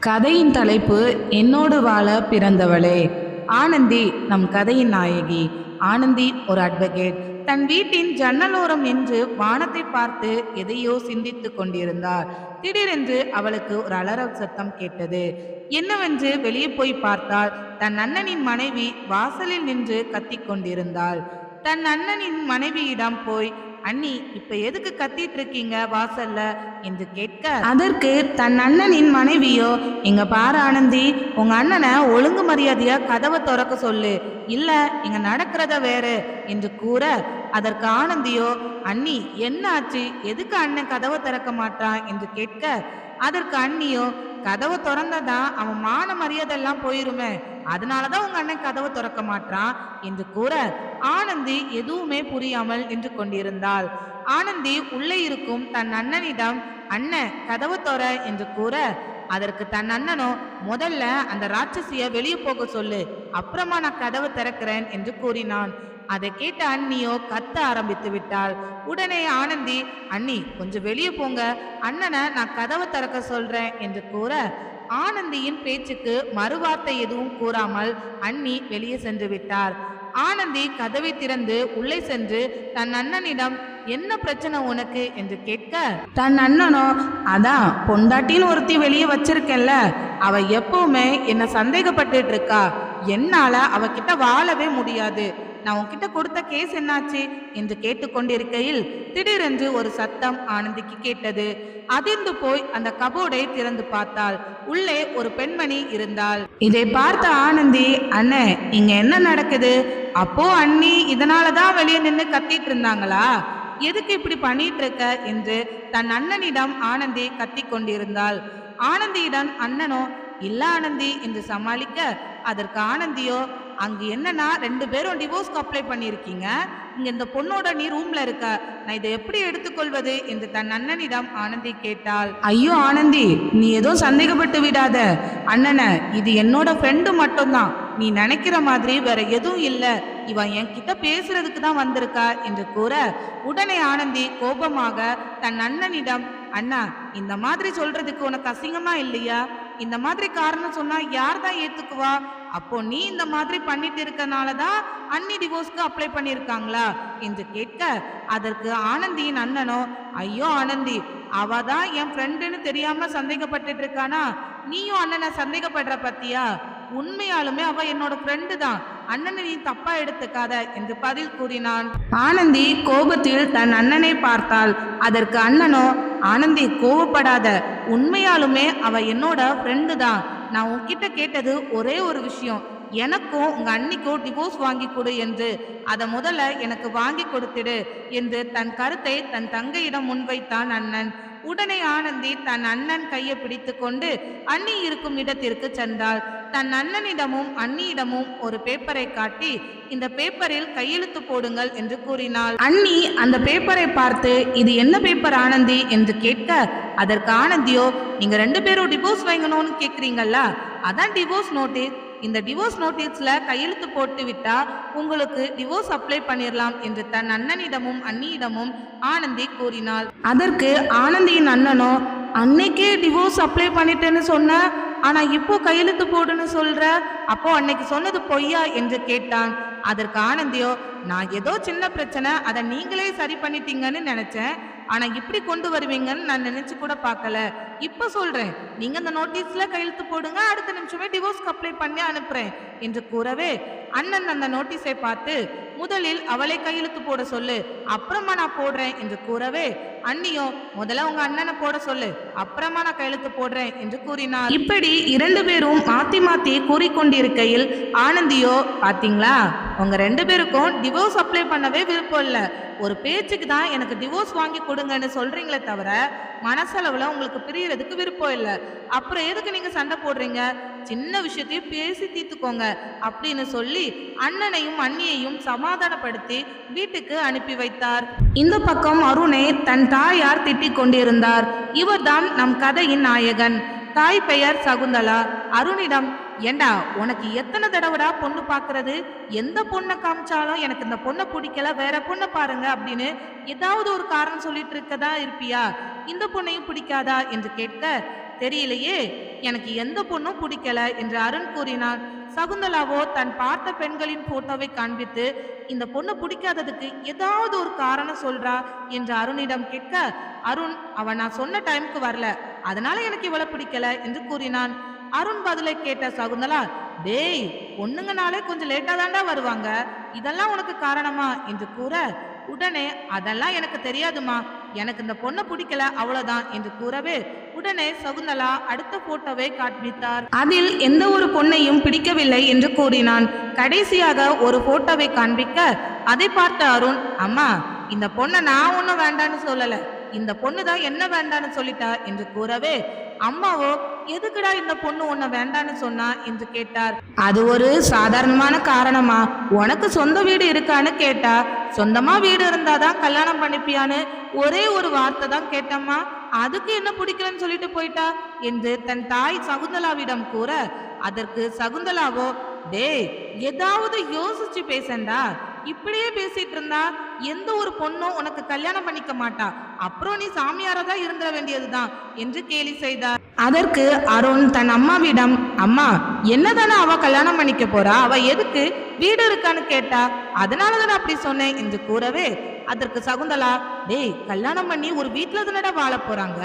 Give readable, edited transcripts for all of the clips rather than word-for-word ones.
கதையின் தலைப்பு என்னோடு வாழ பிறந்தவளே. ஆனந்தி நம் கதையின் நாயகி. ஆனந்தி ஒரு அட்வொகேட். தன் வீட்டின் ஜன்னலோரம் நின்று வானத்தை பார்த்து எதையோ சிந்தித்துக் கொண்டிருந்தாள். திடீரென்று அவளுக்கு ஒரு அலறல் சத்தம் கேட்டது. என்னவென்று வெளியே போய் பார்த்தால் தன் அண்ணனின் மனைவி வாசலில் நின்று கத்திக் கொண்டிருந்தாள். தன் அண்ணனின் மனைவியிடம் போய், அண்ணி, இப்ப எதுக்கு கத்திட்டு இருக்கீங்க வாசல்ல என்று கேட்க, அதற்கு தன் அண்ணனின் மனைவியோ, இங்க பாரு ஆனந்தி, உங்க அண்ணனை ஒழுங்கு மரியாதையா கதவை திறக்க சொல்லு, இல்ல இங்க நடக்கிறத வேற என்று கூற, அதற்கு ஆனந்தியோ, அண்ணி என்ன ஆச்சு, எதுக்கு அண்ணன் கதவை திறக்க மாட்டான் என்று கேட்க, அதற்கு அண்ணியோ, கதவை திறந்ததான் அவன் மான மரியாதை எல்லாம் போயிருமே, அதனாலதான் உங்க அண்ணன் கதவை திறக்க மாட்டான் என்று கூற, ஆனந்தி எதுவுமே புரியாமல் நின்று கொண்டிருந்தாள். ஆனந்தி உள்ளே இருக்கும் தன் அண்ணனிடம், அண்ணன் கதவு தொற என்று கூற, அதற்கு தன் அண்ணனோ, முதல்ல அந்த ராட்சசிய வெளியே போக சொல்லு, அப்புறமா நான் கதவு திறக்கிறேன் என்று கூறினான். அதை கேட்ட அண்ணியோ கத்த ஆரம்பித்து விட்டாள். உடனே ஆனந்தி, அண்ணி கொஞ்சம் வெளியே போங்க, அண்ணனை நான் கதவை திறக்க சொல்றேன் என்று கூற, ஆனந்தியின் பேச்சுக்கு மறுவார்த்தை எதுவும் கூறாமல் அண்ணி வெளியே சென்று விட்டார். ஆனந்தி கதவை திறந்து உள்ளே சென்று தன் அண்ணனிடம், என்ன பிரச்சனை உனக்கு என்று கேட்க, தன் அண்ணனோ, அதான் பொண்டாட்டின்னு ஒருத்தி வெளியே வச்சிருக்கேன்ல, அவ எப்பவுமே என்ன சந்தேகப்பட்டு இருக்கா, என்னால அவகிட்ட வாழவே முடியாது, நான் உன்கிட்ட கொடுத்த கேஸ் என்னாச்சு என்று கேட்டுக்கொண்டிருக்கையில் திடீரென்று ஒரு சத்தம் ஆனந்திக்கு கேட்டது. அதிர்ந்து போய் அந்த கபோர்டை திறந்து பார்த்தாள். உள்ளே ஒரு பெண்மணி இருந்தாள். இதை பார்த்த ஆனந்தி, அண்ணே இங்க என்ன நடக்குது, அப்போ அண்ணி இதனாலதான் வெளியே நின்று கத்திட்டு இருந்தாங்களா, எதுக்கு இப்படி பண்ணிட்டு இருக்க என்று தன் அண்ணனிடம் ஆனந்தி கத்தி கொண்டிருந்தாள். ஆனந்தியிடம் அண்ணனோ, இல்ல ஆனந்தி என்று சமாளிக்க, அதற்கு ஆனந்தியோ, அங்க என்னன்னா 2 பேரும் டிவோர்ஸ்க்கு அப்ளை பண்ணிருக்கீங்க, இங்க இந்த பொண்ணோட நீ ரூம்ல இருக்க, நான் இதை எப்படி எடுத்துக்கொள்வது என்று தன் அண்ணனிடம் ஆனந்தி கேட்டாள். ஐயோ ஆனந்தி, நீ ஏதோ சந்தேகப்பட்டு விடாத, அண்ணனை இது என்னோட ஃப்ரெண்டு மட்டும்தான், நீ நினைக்கிற மாதிரி வேற எதுவும் இல்ல, இவன் என்கிட்ட பேசுறதுக்கு தான் வந்திருக்கா என்று கூற, உடனே ஆனந்தி கோபமாக தன் அண்ணனிடம், அண்ணா இந்த மாதிரி சொல்றதுக்கு உனக்கு அசிங்கமா இல்லையா, இந்த மாதிரி காரணம் சொன்னா யார் தான் ஏத்துக்குவா, அப்போ நீ இந்த மாதிரி பண்ணிட்டு இருக்கனாலதான் அண்ணி டிவோர்ஸ்க்கு அப்ளை பண்ணிருக்காங்களா என்று கேட்க, அதற்கு ஆனந்தியின் அண்ணனோ, ஐயோ ஆனந்தி, அவதான் என் ஃப்ரெண்டுன்னு தெரியாம சந்தேகப்பட்டு இருக்கானா, நீயும் அண்ணனை சந்தேகப்படுற பத்தியா, உண்மையாலுமே அவ என்னோட ஃப்ரெண்டு தான், அண்ணனை நீ தப்பா எடுத்துக்காத என்று பதில் கூறினான். ஆனந்தி கோபத்தில் தன் அண்ணனை பார்த்தாள். அதற்கு அண்ணனோ, ஆனந்தி கோபப்படாத, உண்மையாலுமே அவ என்னோட ஃப்ரெண்டு தான், நான் உன்கிட்ட கேட்டது ஒரே ஒரு விஷயம், எனக்கும் உங்க அண்ணிக்கும் டிவோர்ஸ் வாங்கி கொடு என்று, அதை முதல்ல எனக்கு வாங்கி கொடுத்துடு என்று தன் கருத்தை தன் தங்கையிடம் முன்வைத்தான் அண்ணன். உடனே ஆனந்தி தன் அண்ணன் கையை பிடித்து கொண்டு அண்ணி இருக்கும் இடத்திற்கு சென்றாள். தன் அண்ணனிடமும் அண்ணியிடமும் ஒரு பேப்பரை காட்டி, இந்த பேப்பரில் கையெழுத்து போடுங்கள் என்று கூறினாள். அண்ணி அந்த பேப்பரை பார்த்து, இது என்ன பேப்பர் ஆனந்தி என்று கேட்க, அதற்கு ஆனந்தியோ, நீங்க 2 பேரும் டிவோர்ஸ் வாங்கணும்னு கேக்குறீங்கல்ல, அதான் டிவோர்ஸ் நோட்டீஸ், இந்த டிவோர்ஸ் நோட்டீஸ்ல கையெழுத்து போட்டு விட்டா உங்களுக்கு டிவோர்ஸ் அப்ளை பண்ணிடலாம் என்று தன் அண்ணனிடமும் அண்ணியிடமும் ஆனந்தி கூறினாள். அதற்கு ஆனந்தியின் அண்ணனோ, அன்னைக்கே டிவோர்ஸ் அப்ளை பண்ணிட்டேன்னு சொன்ன, ஆனா இப்போ கையெழுத்து போடுன்னு சொல்ற, அப்போ அன்னைக்கு சொன்னது பொய்யா என்று கேட்டான். அதற்கு ஆனந்தியோ, நான் ஏதோ சின்ன பிரச்சனை, அதை நீங்களே சரி பண்ணிட்டீங்கன்னு நினைச்சேன், ஆனா இப்படி கொண்டு வருவீங்கன்னு நான் நினைச்சு கூட பார்க்கல, இப்ப சொல்றேன், நீங்க அந்த நோட்டீஸ்ல கையெழுத்து போடுங்க, அடுத்த நிமிஷமே டிவோர்ஸ்க்கு அப்ளை பண்ணி அனுப்புறேன் என்று கூறவே, அண்ணன் அந்த நோட்டீஸை பார்த்து, முதலில் அவளை கையெழுத்து போட சொல்லு, அப்புறமா நான் போடுறேன் என்று கூறவே, அண்ணியோ, முதல்ல உங்க அண்ணனை போட சொல்லு, அப்புறமா நான் கையெழுத்து போடுறேன் என்று கூறினார். இப்படி 2 பேரும் மாத்தி மாத்தி கூறிக்கொண்டிருக்கையில் ஆனந்தியோ, பாத்தீங்களா, உங்க 2 பேருக்கும் டிவோர்ஸ் அப்ளை பண்ணவே விருப்பம் இல்ல, ஒரு பேச்சுக்கு தான் எனக்கு டிவோர்ஸ் வாங்கி கொடுங்கன்னு சொல்றீங்களே தவிர மனசளவுல உங்களுக்கு பிரியறதுக்கு விருப்பம் இல்லை, அப்புறம் எதுக்கு நீங்க சண்டை போடுறீங்க, சின்ன விஷயத்தையும் பேசி தீர்த்துக்கோங்க அப்படின்னு சொல்லி அண்ணனையும் அண்ணியையும் சமாதானப்படுத்தி வீட்டுக்கு அனுப்பி வைத்தார். இந்த பக்கம் அருணை தன் தாயார் திட்டிக் கொண்டிருந்தார். இவர்தான் நம் கதையின் நாயகன். தாய் பெயர் சகுந்தலா. அருணிடம், ஏண்டா உனக்கு எத்தனை தடவைடா பொண்ணு பாக்குறது, எந்த பொண்ணை காமிச்சாலும் எனக்கு இந்த பொண்ணை பிடிக்கல, வேற பொண்ணை பாருங்க அப்படின்னு ஏதாவது ஒரு காரணம் சொல்லிட்டு இருக்கதா இருப்பியா, இந்த பொண்ணையும் பிடிக்காதா என்று கேட்க, தெரியலையே, எனக்கு எந்த பொண்ணும் பிடிக்கல என்று அருண் கூறினான். சகுந்தலாவோ தன் பார்த்த பெண்களின் போட்டோவை காண்பித்து, இந்த பொண்ணு பிடிக்காததுக்கு ஏதாவது ஒரு காரணம் சொல்றா என்று அருணிடம் கேட்க, அருண் அவன் நான் சொன்ன டைமுக்கு வரல, அதனால எனக்கு இவளை பிடிக்கல என்று கூறினான். அருண் பதிலை கேட்ட சகுந்தலா, டேய், பொண்ணுங்கனாலே கொஞ்சம் லேட்டா தாண்டா வருவாங்க, இதெல்லாம் உனக்கு காரணமா என்று கூற, உடனே அதெல்லாம் எனக்கு தெரியாதுமா, எனக்கு இந்த பொண்ணை பிடிக்கல அவ்வளவுதான் என்று கூறவே, உடனே சகுந்தலா அடுத்த போட்டோவை காண்பித்தார். அதில் எந்த ஒரு பொண்ணையும் பிடிக்கவில்லை என்று கூறினான். கடைசியாக ஒரு போட்டோவை காண்பிக்க, அதை பார்த்த அருண், அம்மா, இந்த பொண்ணை நான் ஒன்னும் வேண்டான்னு சொல்லல, இந்த பொண்ணு தான் என்ன வேண்டான்னு சொல்லிட்டா என்று கூறவே, அம்மாவோ எதுக்குடா இந்த பொண்ணு உன்னை வேண்டான்னு சொன்னா என்று கேட்டார். அது ஒரு சாதாரணமான காரணமா, உனக்கு சொந்த வீடு இருக்கான்னு கேட்டா, சொந்தமா வீடு இருந்தாதான் கல்யாணம் பண்ணிப்பியான்னு ஒரே ஒரு வார்த்தை தான் கேட்டம்மா, அதுக்கு என்ன பிடிக்கலன்னு சொல்லிட்டு போயிட்டா என்று தன் தாய் சகுந்தலாவிடம் கூற, அதற்கு சகுந்தலாவோ, டேய், ஏதாவது யோசிச்சு பேசண்டா, இப்படியே பேசிட்டு இருந்தா எந்த ஒரு பொண்ணும் உனக்கு கல்யாணம் பண்ணிக்க மாட்டா, அப்புறம் நீ சாமியாரதான் இருந்துட வேண்டியதுதான் என்று கேலி செய்தார். அதற்கு அருண் தன் அம்மாவிடம், அம்மா, என்னதானே அவ கல்யாணம் பண்ணிக்க போறா, அவ எதுக்கு வீடு இருக்கான்னு கேட்டா, அதனாலதானே அப்படி சொன்னேன் என்று கூறவே, அதற்கு சகுந்தலா, டேய், கல்யாணம் பண்ணி ஒரு வீட்டுல தானடா வாழ போறாங்க,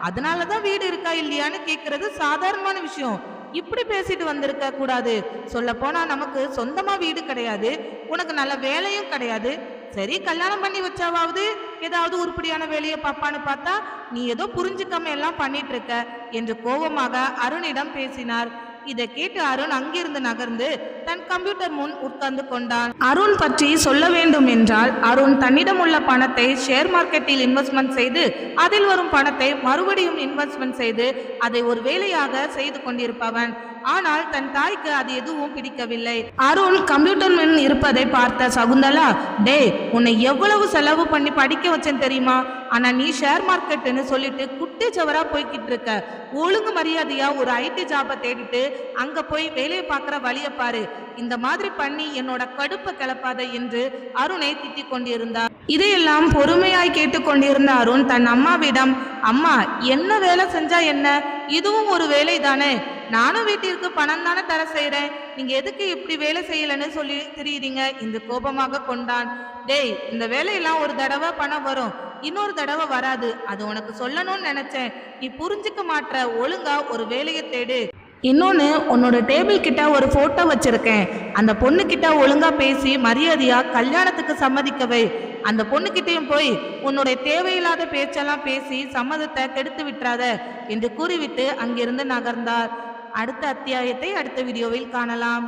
அதனாலதான் வீடு இருக்கா இல்லையான்னு கேட்கறது சாதாரணமான விஷயம், இப்படி பேசிட்டு வந்திருக்க கூடாது, சொல்ல போனா நமக்கு சொந்தமா வீடு கிடையாது, உனக்கு நல்ல வேலையும் கிடையாது, சரி கல்யாணம் பண்ணி வச்சாவது ஏதாவது உருப்படியான வேலையை பாப்பான்னு பார்த்தா நீ ஏதோ புரிஞ்சுக்காம எல்லாம் பண்ணிட்டு இருக்க என்று கோபமாக அருணிடம் பேசினார். இதை கேட்டு அருண் அங்கிருந்து நகர்ந்து தன் கம்ப்யூட்டர் முன் உட்கார்ந்து கொண்டான். அருண் பற்றி சொல்ல வேண்டும் என்றால், அருண் தன்னிடம் உள்ள பணத்தை ஷேர் மார்க்கெட்டில் இன்வெஸ்ட்மெண்ட் செய்து அதில் வரும் பணத்தை மறுபடியும் இன்வெஸ்ட்மெண்ட் செய்து அதை ஒரு வேலையாக செய்து கொண்டிருப்பவன். ஆனால் தன் தாய்க்கு அது எதுவும் பிடிக்கவில்லை. அருண் கம்ப்யூட்டர் முன் இருப்பதை பார்த்த சகுந்தலா, டே, உன்னை எவ்வளவு செலவு பண்ணி படிக்க வச்சேன் தெரியுமா, ஆனா நீ ஷேர் மார்க்கெட்னு சொல்லிட்டு குட்டி சவரா போய்கிட்டு இருக்க, ஒழுங்கு மரியாதையா ஒரு ஐடி ஜாபை தேடிட்டு அங்க போய் வேலையை பார்க்கிற வழிய பாரு, இந்த மாதிரி பண்ணி என்னோட கடுப்பை கிளப்பாத என்று அருணை திட்டிக் கொண்டிருந்தார். இதையெல்லாம் பொறுமையாய் கேட்டுக்கொண்டிருந்த அருண் தன் அம்மாவிடம், அம்மா, என்ன வேலை செஞ்சா என்ன, இதுவும் ஒரு வேலை தானே, நானும் வீட்டிற்கு பணம் தானே தர செய்யறேன், நீங்க எதுக்கு இப்படி வேலை செய்யலன்னு சொல்லி தெரியுறீங்க என்று கோபமாக கொண்டான். டேய், இந்த வேலையெல்லாம் ஒரு தடவை பணம் வரும், இன்னொரு தடவை வராது, அது உனக்கு சொல்லணும்னு நினைச்சேன், நீ புரிஞ்சுக்க மாட்ற, ஒழுங்கா ஒரு வேலையை தேடு. இன்னொன்னு, உன்னோட டேபிள் கிட்ட ஒரு போட்டோ வச்சிருக்கேன், அந்த பொண்ணு கிட்ட ஒழுங்கா பேசி மரியாதையா கல்யாணத்துக்கு சம்மதிக்கவை, அந்த பொண்ணுகிட்டையும் போய் உன்னுடைய தேவையில்லாத பேச்செல்லாம் பேசி சம்மதத்தை கெடுத்து விட்டுறாத என்று கூறிவிட்டு அங்கிருந்து நகர்ந்தார். அடுத்த அத்தியாயத்தை அடுத்த வீடியோவில் காணலாம்.